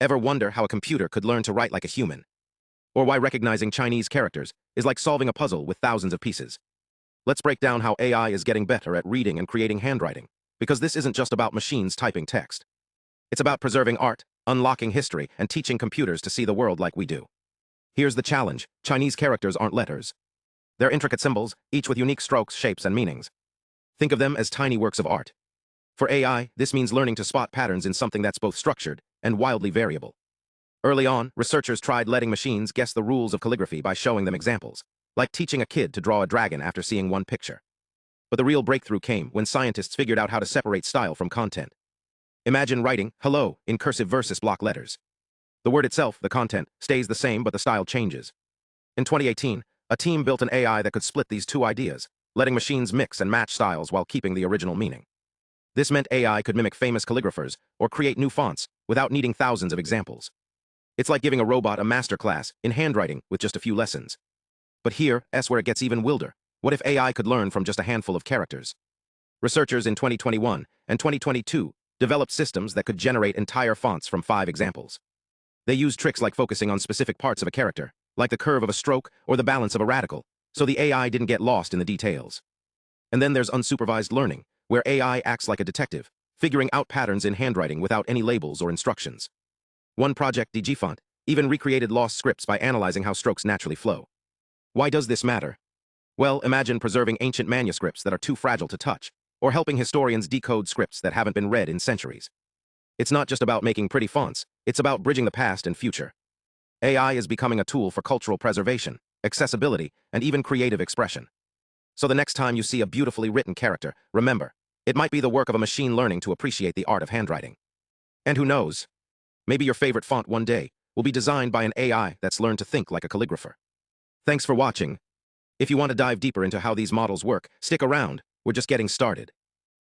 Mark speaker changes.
Speaker 1: Ever wonder how a computer could learn to write like a human? Or why recognizing Chinese characters is like solving a puzzle with thousands of pieces? Let's break down how AI is getting better at reading and creating handwriting, because this isn't just about machines typing text. It's about preserving art, unlocking history, and teaching computers to see the world like we do. Here's the challenge: Chinese characters aren't letters. They're intricate symbols, each with unique strokes, shapes, and meanings. Think of them as tiny works of art. For AI, this means learning to spot patterns in something that's both structured and wildly variable. Early on, researchers tried letting machines guess the rules of calligraphy by showing them examples, like teaching a kid to draw a dragon after seeing one picture. But the real breakthrough came when scientists figured out how to separate style from content. Imagine writing "hello" in cursive versus block letters. The word itself, the content, stays the same, but the style changes. In 2018, a team built an AI that could split these two ideas, letting machines mix and match styles while keeping the original meaning. This meant AI could mimic famous calligraphers or create new fonts without needing thousands of examples. It's like giving a robot a masterclass in handwriting with just a few lessons. But here's where it gets even wilder. What if AI could learn from just a handful of characters? Researchers in 2021 and 2022 developed systems that could generate entire fonts from 5 examples. They used tricks like focusing on specific parts of a character, like the curve of a stroke or the balance of a radical, so the AI didn't get lost in the details. And then there's unsupervised learning, where AI acts like a detective, figuring out patterns in handwriting without any labels or instructions. One project, Decoding, even recreated lost scripts by analyzing how strokes naturally flow. Why does this matter? Well, imagine preserving ancient manuscripts that are too fragile to touch, or helping historians decode scripts that haven't been read in centuries. It's not just about making pretty fonts, it's about bridging the past and future. AI is becoming a tool for cultural preservation, accessibility, and even creative expression. So the next time you see a beautifully written character, remember, it might be the work of a machine learning to appreciate the art of handwriting. And who knows? Maybe your favorite font one day will be designed by an AI that's learned to think like a calligrapher. Thanks for watching. If you want to dive deeper into how these models work, stick around. We're just getting started.